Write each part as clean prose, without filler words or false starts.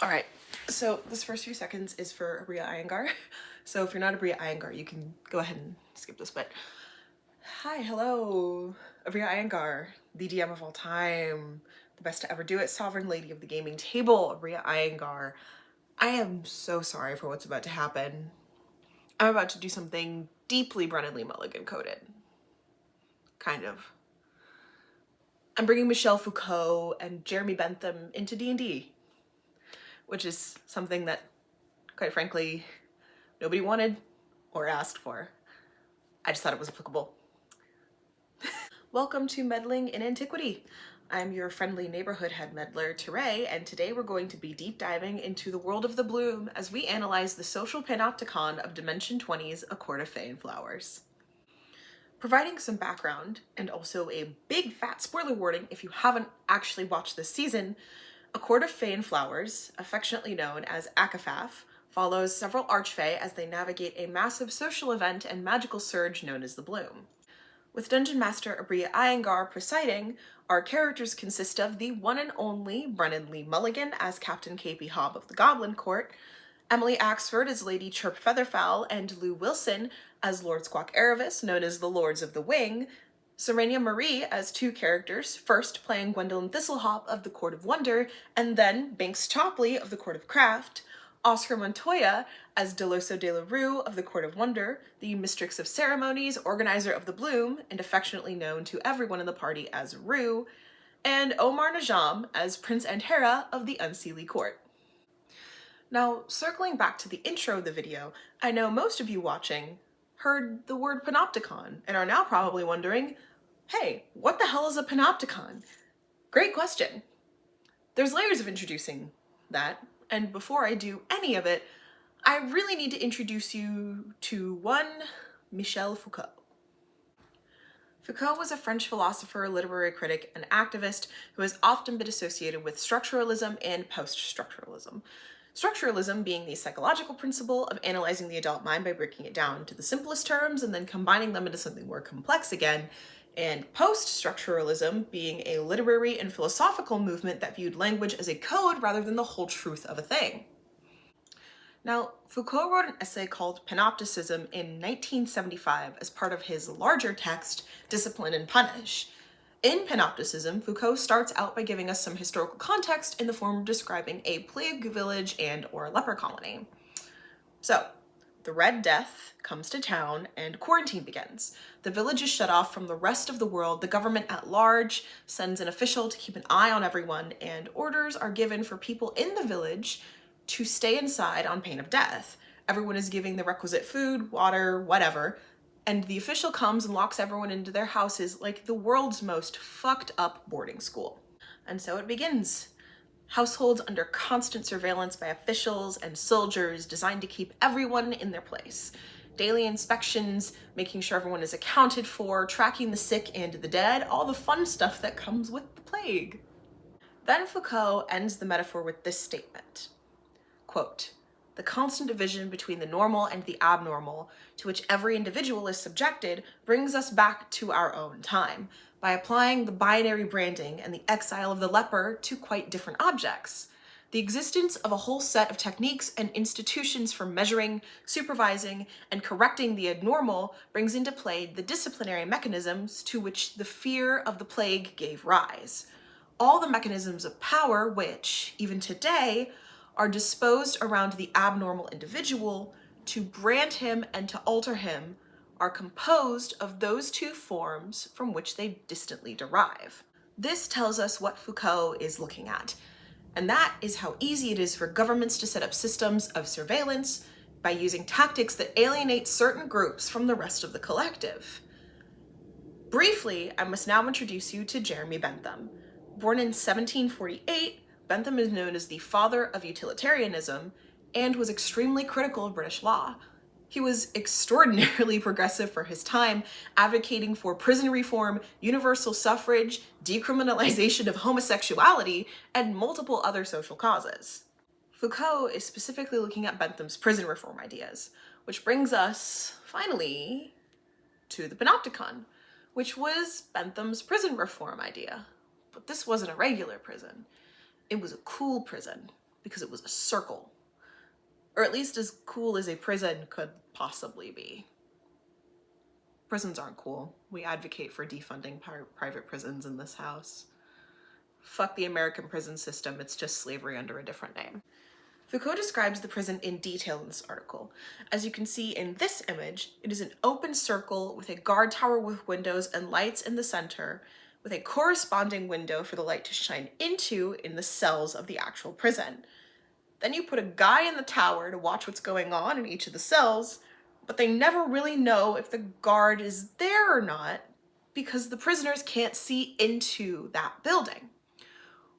All right, so this first few seconds is for Abria Iyengar. So if you're not Abria Iyengar, you can go ahead and skip this bit. Hi, hello, Abria Iyengar, the DM of all time, the best to ever do it, sovereign lady of the gaming table, Abria Iyengar. I am so sorry for what's about to happen. I'm about to do something deeply Brennan Lee Mulligan coded. Kind of. I'm bringing Michel Foucault and Jeremy Bentham into D&D, which is something that, quite frankly, nobody wanted or asked for. I just thought it was applicable. Welcome to Meddling in Antiquity. I'm your friendly neighborhood head meddler, Teray, and today we're going to be deep diving into the world of the bloom as we analyze the social panopticon of Dimension 20's A Court of Fae and Flowers. Providing some background, and also a big fat spoiler warning if you haven't actually watched this season, A Court of Fae and Flowers, affectionately known as ACOFAF, follows several archfae as they navigate a massive social event and magical surge known as the Bloom. With Dungeon Master Abria Iyengar presiding, our characters consist of the one and only Brennan Lee Mulligan as Captain K.P. Hobb of the Goblin Court, Emily Axford as Lady Chirp Featherfowl, and Lou Wilson as Lord Squawk Erebus, known as the Lords of the Wing, Serenia Marie as two characters, first playing Gwendolyn Thistlehop of the Court of Wonder, and then Banks Chopley of the Court of Craft, Oscar Montoya as Deloso de la Rue of the Court of Wonder, the Mistress of Ceremonies, organizer of the Bloom, and affectionately known to everyone in the party as Rue, and Omar Najam as Prince Anthera of the Unseelie Court. Now, circling back to the intro of the video, I know most of you watching heard the word panopticon and are now probably wondering, hey, what the hell is a panopticon? Great question. There's layers of introducing that, and before I do any of it, I really need to introduce you to one Michel Foucault. Foucault was a French philosopher, literary critic, and activist who has often been associated with structuralism and post-structuralism. Structuralism being the psychological principle of analyzing the adult mind by breaking it down to the simplest terms and then combining them into something more complex again, and post-structuralism being a literary and philosophical movement that viewed language as a code rather than the whole truth of a thing. Now, Foucault wrote an essay called Panopticism in 1975 as part of his larger text, Discipline and Punish. In Panopticism, Foucault starts out by giving us some historical context in the form of describing a plague village and/or leper colony. So, the Red Death comes to town and quarantine begins. The village is shut off from the rest of the world, the government at large sends an official to keep an eye on everyone, and orders are given for people in the village to stay inside on pain of death. Everyone is giving the requisite food, water, whatever, and the official comes and locks everyone into their houses like the world's most fucked up boarding school. And so it begins. Households under constant surveillance by officials and soldiers designed to keep everyone in their place. Daily inspections, making sure everyone is accounted for, tracking the sick and the dead, all the fun stuff that comes with the plague. Then Foucault ends the metaphor with this statement, quote, "The constant division between the normal and the abnormal, to which every individual is subjected, brings us back to our own time, by applying the binary branding and the exile of the leper to quite different objects. The existence of a whole set of techniques and institutions for measuring, supervising, and correcting the abnormal brings into play the disciplinary mechanisms to which the fear of the plague gave rise. All the mechanisms of power which, even today, are disposed around the abnormal individual to brand him and to alter him are composed of those two forms from which they distantly derive." This tells us what Foucault is looking at, and that is how easy it is for governments to set up systems of surveillance by using tactics that alienate certain groups from the rest of the collective. Briefly, I must now introduce you to Jeremy Bentham. Born in 1748, Bentham is known as the father of utilitarianism and was extremely critical of British law. He was extraordinarily progressive for his time, advocating for prison reform, universal suffrage, decriminalization of homosexuality, and multiple other social causes. Foucault is specifically looking at Bentham's prison reform ideas, which brings us, finally, to the Panopticon, which was Bentham's prison reform idea. But this wasn't a regular prison. It was a cool prison. because it was a circle. Or at least as cool as a prison could possibly be. Prisons aren't cool. We advocate for defunding private prisons in this house. Fuck the American prison system, it's just slavery under a different name. Foucault describes the prison in detail in this article. As you can see in this image, it is an open circle with a guard tower with windows and lights in the center, with a corresponding window for the light to shine into in the cells of the actual prison. Then you put a guy in the tower to watch what's going on in each of the cells, but they never really know if the guard is there or not because the prisoners can't see into that building.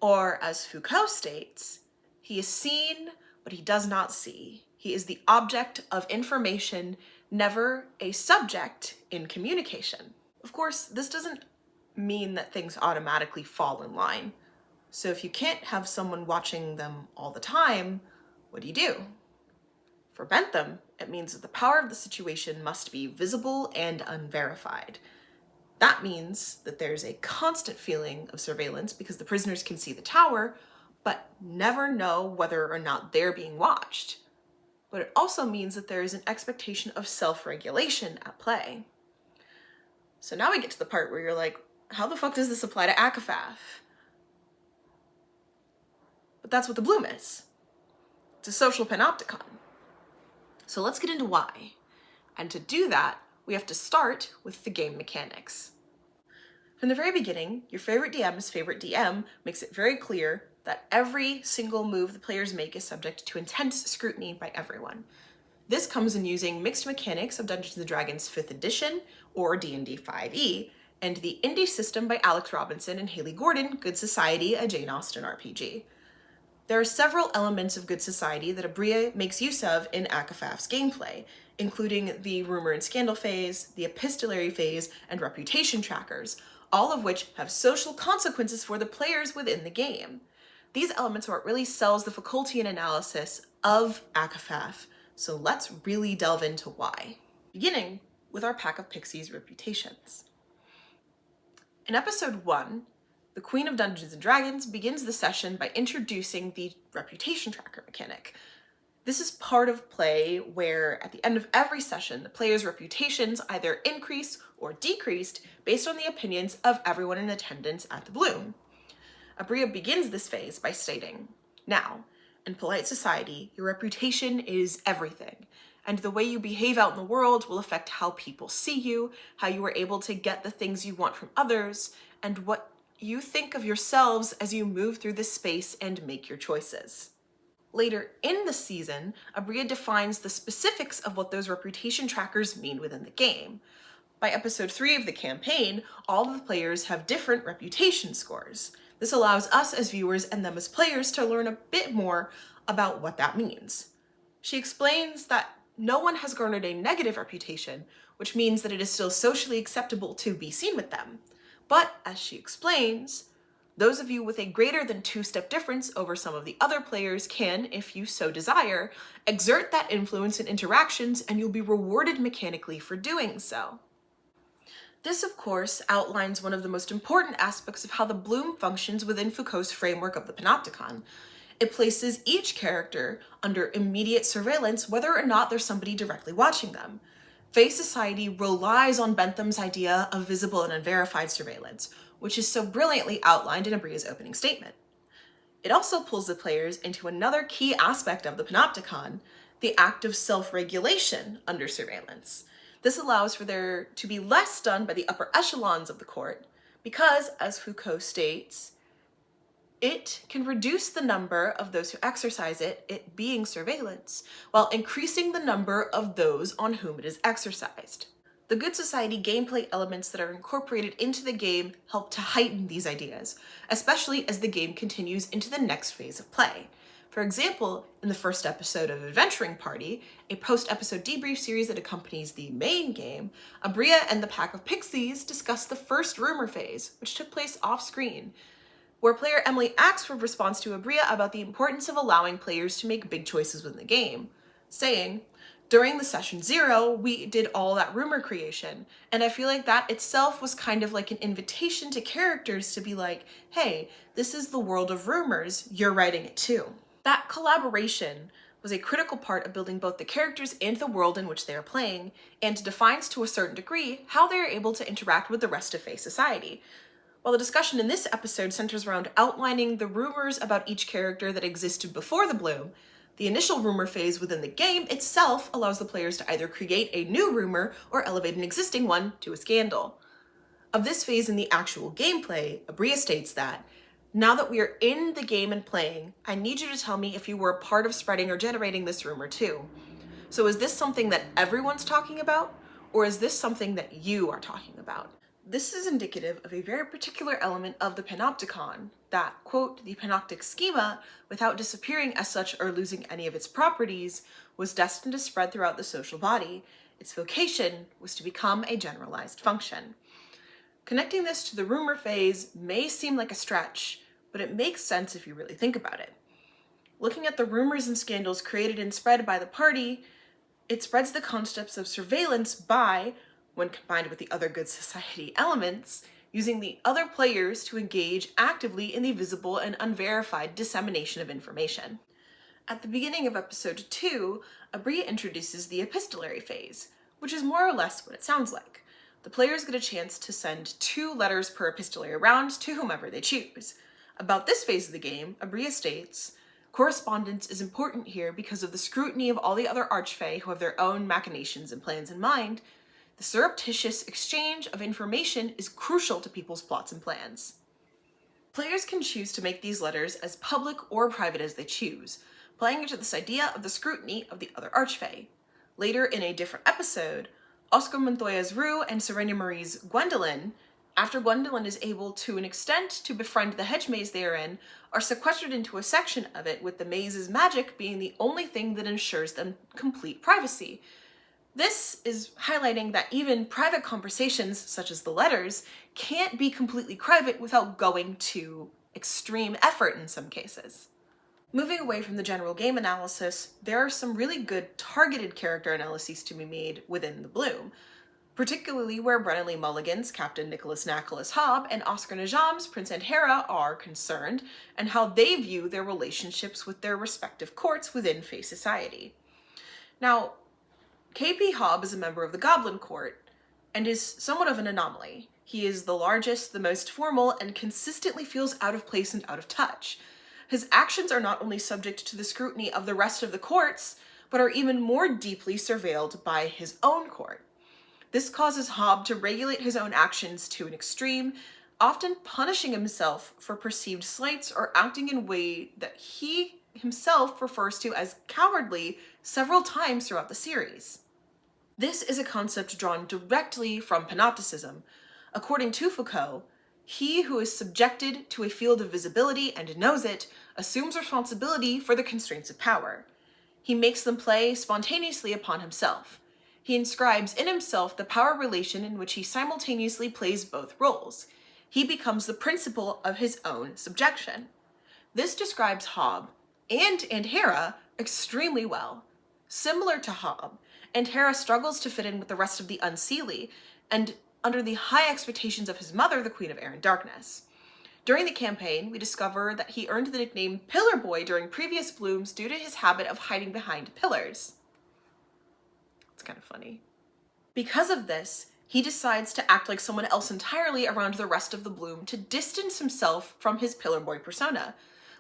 Or, as Foucault states, he is seen, but he does not see. He is the object of information, never a subject in communication. Of course, this doesn't mean that things automatically fall in line. So if you can't have someone watching them all the time, what do? For Bentham, it means that the power of the situation must be visible and unverified. That means that there's a constant feeling of surveillance because the prisoners can see the tower, but never know whether or not they're being watched. But it also means that there is an expectation of self-regulation at play. So now we get to the part where you're like, how the fuck does this apply to ACOFAF? But that's what the bloom is. It's a social panopticon. So let's get into why. And to do that, we have to start with the game mechanics. From the very beginning, your favorite DM's favorite DM makes it very clear that every single move the players make is subject to intense scrutiny by everyone. This comes in using mixed mechanics of Dungeons & Dragons 5th edition, or D&D 5e, and the Indie System by Alex Robinson and Haley Gordon, Good Society, a Jane Austen RPG. There are several elements of Good Society that Abria makes use of in ACOFAF's gameplay, including the rumor and scandal phase, the epistolary phase, and reputation trackers, all of which have social consequences for the players within the game. These elements are what really sells the Foucaultian analysis of ACOFAF, so let's really delve into why. Beginning with our pack of pixies reputations. In episode 1, the Queen of Dungeons & Dragons begins the session by introducing the reputation tracker mechanic. This is part of play where at the end of every session, the players' reputations either increase or decreased based on the opinions of everyone in attendance at the Bloom. Abria begins this phase by stating, "Now, in polite society, your reputation is everything, and the way you behave out in the world will affect how people see you, how you are able to get the things you want from others, and what you think of yourselves as you move through this space and make your choices." Later in the season, Abria defines the specifics of what those reputation trackers mean within the game. By episode 3 of the campaign, all of the players have different reputation scores. This allows us as viewers and them as players to learn a bit more about what that means. She explains that no one has garnered a negative reputation, which means that it is still socially acceptable to be seen with them. But, as she explains, those of you with a greater than 2-step difference over some of the other players can, if you so desire, exert that influence in interactions, and you'll be rewarded mechanically for doing so. This, of course, outlines one of the most important aspects of how the Bloom functions within Foucault's framework of the Panopticon. It places each character under immediate surveillance whether or not there's somebody directly watching them. Fae Society relies on Bentham's idea of visible and unverified surveillance, which is so brilliantly outlined in Abria's opening statement. It also pulls the players into another key aspect of the Panopticon, the act of self-regulation under surveillance. This allows for there to be less done by the upper echelons of the court because, as Foucault states, it can reduce the number of those who exercise it, it being surveillance, while increasing the number of those on whom it is exercised. The Good Society gameplay elements that are incorporated into the game help to heighten these ideas, especially as the game continues into the next phase of play. For example, in the first episode of Adventuring Party, a post-episode debrief series that accompanies the main game, Abria and the pack of pixies discuss the first rumor phase, which took place off-screen, where player Emily asks for a response to Abria about the importance of allowing players to make big choices within the game, saying, "During the session 0, we did all that rumor creation, and I feel like that itself was kind of like an invitation to characters to be like, hey, this is the world of rumors, you're writing it too." That collaboration was a critical part of building both the characters and the world in which they are playing, and defines to a certain degree how they are able to interact with the rest of Fae society. While the discussion in this episode centers around outlining the rumors about each character that existed before the bloom, the initial rumor phase within the game itself allows the players to either create a new rumor or elevate an existing one to a scandal. Of this phase in the actual gameplay, Abria states that, "Now that we are in the game and playing, I need you to tell me if you were a part of spreading or generating this rumor too. So is this something that everyone's talking about, or is this something that you are talking about?" This is indicative of a very particular element of the Panopticon, that, quote, "the panoptic schema, without disappearing as such or losing any of its properties, was destined to spread throughout the social body. Its vocation was to become a generalized function." Connecting this to the rumor phase may seem like a stretch, but it makes sense if you really think about it. Looking at the rumors and scandals created and spread by the party, it spreads the concepts of surveillance by, when combined with the other good society elements, using the other players to engage actively in the visible and unverified dissemination of information. At the beginning of episode 2, Abria introduces the epistolary phase, which is more or less what it sounds like. The players get a chance to send 2 letters per epistolary round to whomever they choose. About this phase of the game, Abria states, "Correspondence is important here because of the scrutiny of all the other archfey who have their own machinations and plans in mind. The surreptitious exchange of information is crucial to people's plots and plans." Players can choose to make these letters as public or private as they choose, playing into this idea of the scrutiny of the other archfey. Later in a different episode, Oscar Montoya's Rue and Serena Marie's Gwendolyn, after Gwendolyn is able to an extent to befriend the hedge maze they are in, are sequestered into a section of it, with the maze's magic being the only thing that ensures them complete privacy. This is highlighting that even private conversations, such as the letters, can't be completely private without going to extreme effort in some cases. Moving away from the general game analysis, there are some really good targeted character analyses to be made within the Bloom, particularly where Brennan Lee Mulligan's Captain Nicholas Nicholas Hobb and Oscar Najam's Prince Andhera are concerned, and how they view their relationships with their respective courts within Fae society. Now, KP Hobb is a member of the Goblin Court, and is somewhat of an anomaly. He is the largest, the most formal, and consistently feels out of place and out of touch. His actions are not only subject to the scrutiny of the rest of the courts, but are even more deeply surveilled by his own court. This causes Hobb to regulate his own actions to an extreme, often punishing himself for perceived slights or acting in a way that he himself refers to as cowardly several times throughout the series. This is a concept drawn directly from Panopticism. According to Foucault, he who is subjected to a field of visibility and knows it assumes responsibility for the constraints of power. He makes them play spontaneously upon himself. He inscribes in himself the power relation in which he simultaneously plays both roles. He becomes the principle of his own subjection. This describes Hobb and Andhera extremely well. Similar to Hobb, Andhera struggles to fit in with the rest of the Unseelie, and under the high expectations of his mother, the Queen of Air and Darkness. During the campaign, we discover that he earned the nickname Pillar Boy during previous blooms due to his habit of hiding behind pillars. It's kind of funny. Because of this, he decides to act like someone else entirely around the rest of the bloom to distance himself from his Pillar Boy persona.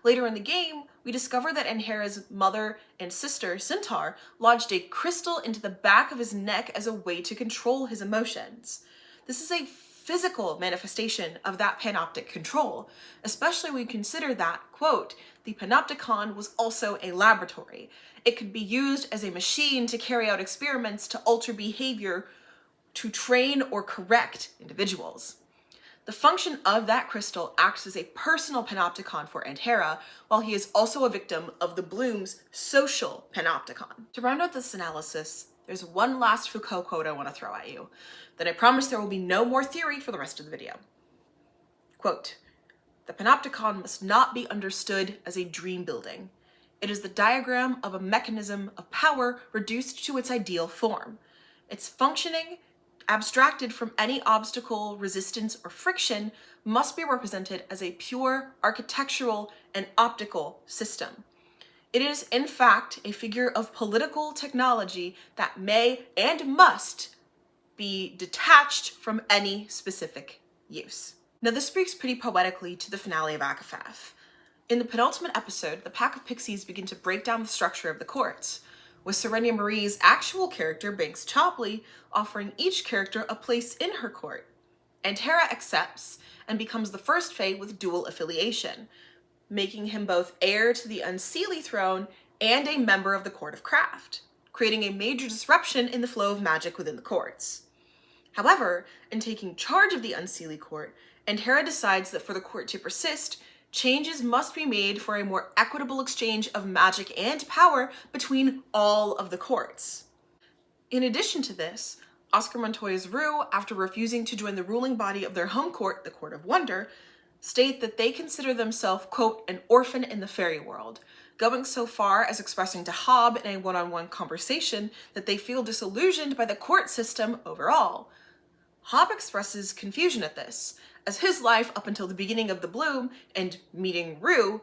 Later in the game, we discover that Andhera's mother and sister, Centaur, lodged a crystal into the back of his neck as a way to control his emotions. This is a physical manifestation of that panoptic control, especially when you consider that, quote, "the Panopticon was also a laboratory. It could be used as a machine to carry out experiments to alter behavior, to train or correct individuals." The function of that crystal acts as a personal panopticon for Andhera, while he is also a victim of the Bloom's social panopticon. To round out this analysis, there's one last Foucault quote I want to throw at you. Then I promise there will be no more theory for the rest of the video. Quote, "The panopticon must not be understood as a dream building. It is the diagram of a mechanism of power reduced to its ideal form. Its functioning, abstracted from any obstacle, resistance, or friction, must be represented as a pure architectural and optical system. It is, in fact, a figure of political technology that may and must be detached from any specific use. Now, this speaks pretty poetically to the finale of Akafaf. In the penultimate episode, the pack of pixies begin to break down the structure of the courts, with Serenia Marie's actual character, Banks Chopley, offering each character a place in her court. And Hera accepts and becomes the first Fae with dual affiliation, making him both heir to the Unseelie throne and a member of the Court of Craft, creating a major disruption in the flow of magic within the courts. However, in taking charge of the Unseelie court, Hera decides that for the court to persist, changes must be made for a more equitable exchange of magic and power between all of the courts. In addition to this, Oscar Montoya's Rue, after refusing to join the ruling body of their home court, the Court of Wonder, state that they consider themselves, quote, an orphan in the fairy world, going so far as expressing to Hobb in a one-on-one conversation that they feel disillusioned by the court system overall. Hobb expresses confusion at this, as his life up until the beginning of the Bloom and meeting Rue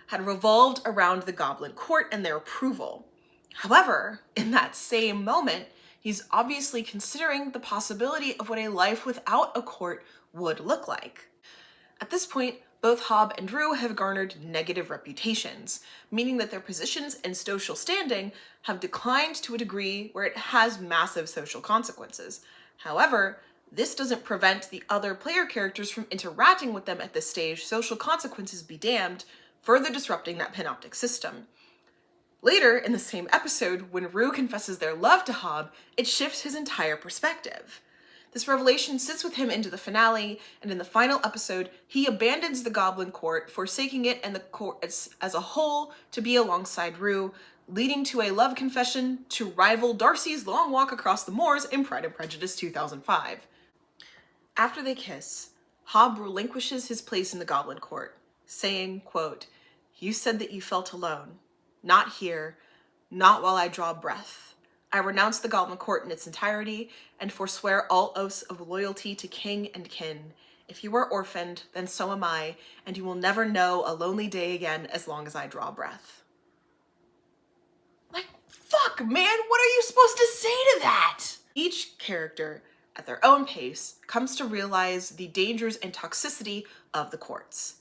had revolved around the Goblin Court and their approval. However, in that same moment, he's obviously considering the possibility of what a life without a court would look like. At this point, both Hobb and Rue have garnered negative reputations, meaning that their positions and social standing have declined to a degree where it has massive social consequences. However, this doesn't prevent the other player characters from interacting with them at this stage, social consequences be damned, further disrupting that panoptic system. Later, in the same episode, when Rue confesses their love to Hobb, it shifts his entire perspective. This revelation sits with him into the finale, and in the final episode, he abandons the Goblin Court, forsaking it and the court as a whole to be alongside Rue, leading to a love confession to rival Darcy's long walk across the moors in Pride and Prejudice 2005. After they kiss, Hobb relinquishes his place in the Goblin Court, saying, quote, "You said that you felt alone. Not here, not while I draw breath. I renounce the Goblin Court in its entirety and forswear all oaths of loyalty to king and kin. If you are orphaned, then so am I, and you will never know a lonely day again as long as I draw breath." Like, fuck, man, what are you supposed to say to that? Each character, at their own pace, comes to realize the dangers and toxicity of the courts.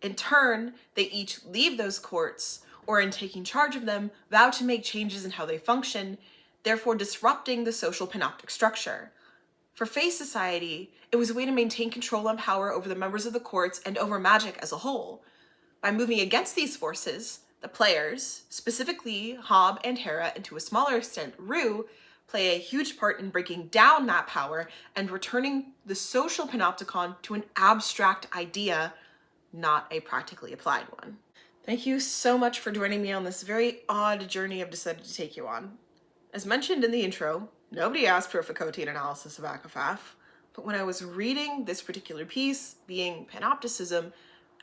In turn, they each leave those courts, or in taking charge of them, vow to make changes in how they function, therefore disrupting the social panoptic structure. For Fae society, it was a way to maintain control and power over the members of the courts and over magic as a whole. By moving against these forces, the players, specifically Hobb and Hera, and to a smaller extent Rue, play a huge part in breaking down that power and returning the social panopticon to an abstract idea, not a practically applied one. Thank you so much for joining me on this very odd journey I've decided to take you on. As mentioned in the intro, nobody asked for a Foucaultian analysis of Akafaf, but when I was reading this particular piece, being Panopticism,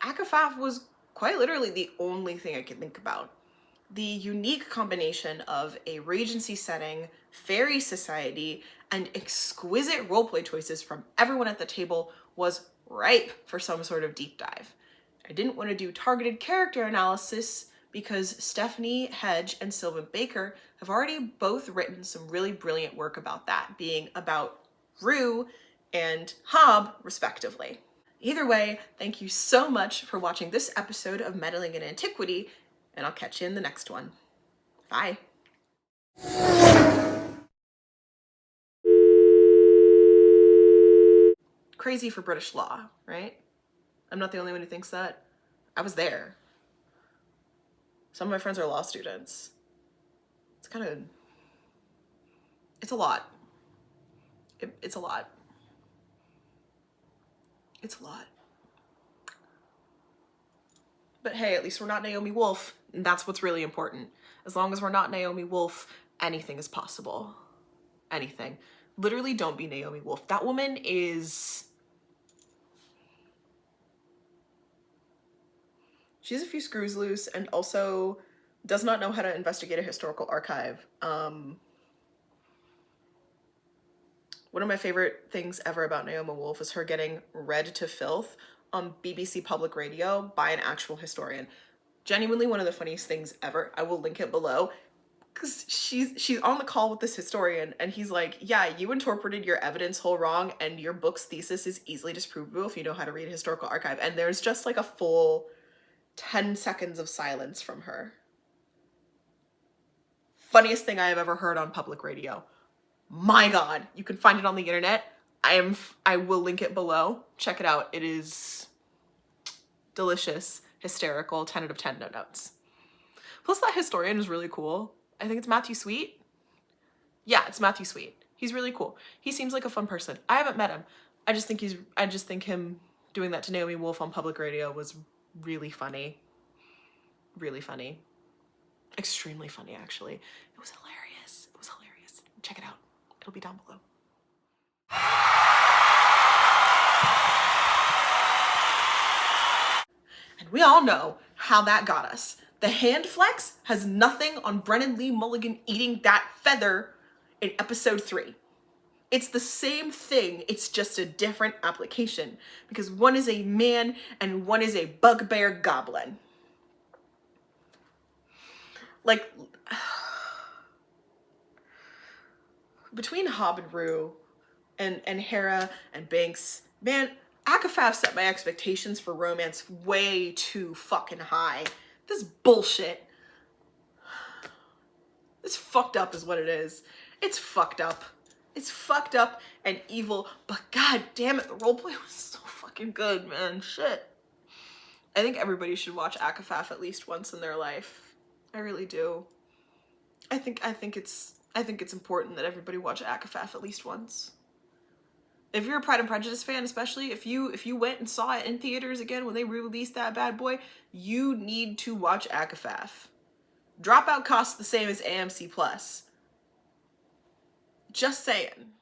Akafaf was quite literally the only thing I could think about. The unique combination of a Regency setting, fairy society, and exquisite roleplay choices from everyone at the table was ripe for some sort of deep dive. I didn't want to do targeted character analysis because Stephanie Hedge and Sylvan Baker have already both written some really brilliant work about that, being about Rue and Hobb, respectively. Either way, thank you so much for watching this episode of Meddling in Antiquity, and I'll catch you in the next one. Bye. Crazy for British law, right? I'm not the only one who thinks that. I was there. Some of my friends are law students. It's a lot. It's a lot. It's a lot. But hey, at least we're not Naomi Wolf, and that's what's really important. As long as we're not Naomi Wolf, anything is possible. Anything. Literally, don't be Naomi Wolf. That woman is... She has a few screws loose and also does not know how to investigate a historical archive. One of my favorite things ever about Naomi Wolf is her getting read to filth on BBC Public Radio by an actual historian. Genuinely one of the funniest things ever. I will link it below. Because she's on the call with this historian, and he's like, yeah, you interpreted your evidence whole wrong, and your book's thesis is easily disprovable if you know how to read a historical archive. And there's just like a full 10 seconds of silence from her. Funniest thing I have ever heard on public radio. My God, you can find it on the internet. I will link it below. Check it out. It is delicious, hysterical, 10 out of 10 no notes. Plus that historian is really cool. I think it's Matthew Sweet. Yeah, it's Matthew Sweet. He's really cool. He seems like a fun person. I haven't met him. I just think him doing that to Naomi Wolf on public radio was really funny. Really funny. Extremely funny, actually. It was hilarious. It was hilarious. Check it out. It'll be down below. And we all know how that got us. The hand flex has nothing on Brennan Lee Mulligan eating that feather in episode 3. It's the same thing, it's just a different application, because one is a man and one is a bugbear goblin. Like, between Hob and Rue and Hera and Banks, man, Akafaf set my expectations for romance way too fucking high. This bullshit. It's fucked up is what it is. It's fucked up. It's fucked up and evil, but god damn it, the roleplay was so fucking good, man. Shit. I think everybody should watch Akafaf at least once in their life. I really do. I think it's important that everybody watch Akafaf at least once. If you're a Pride and Prejudice fan, especially if you went and saw it in theaters again when they re-released that bad boy, you need to watch Akafaf. Dropout costs the same as AMC Plus. Just saying.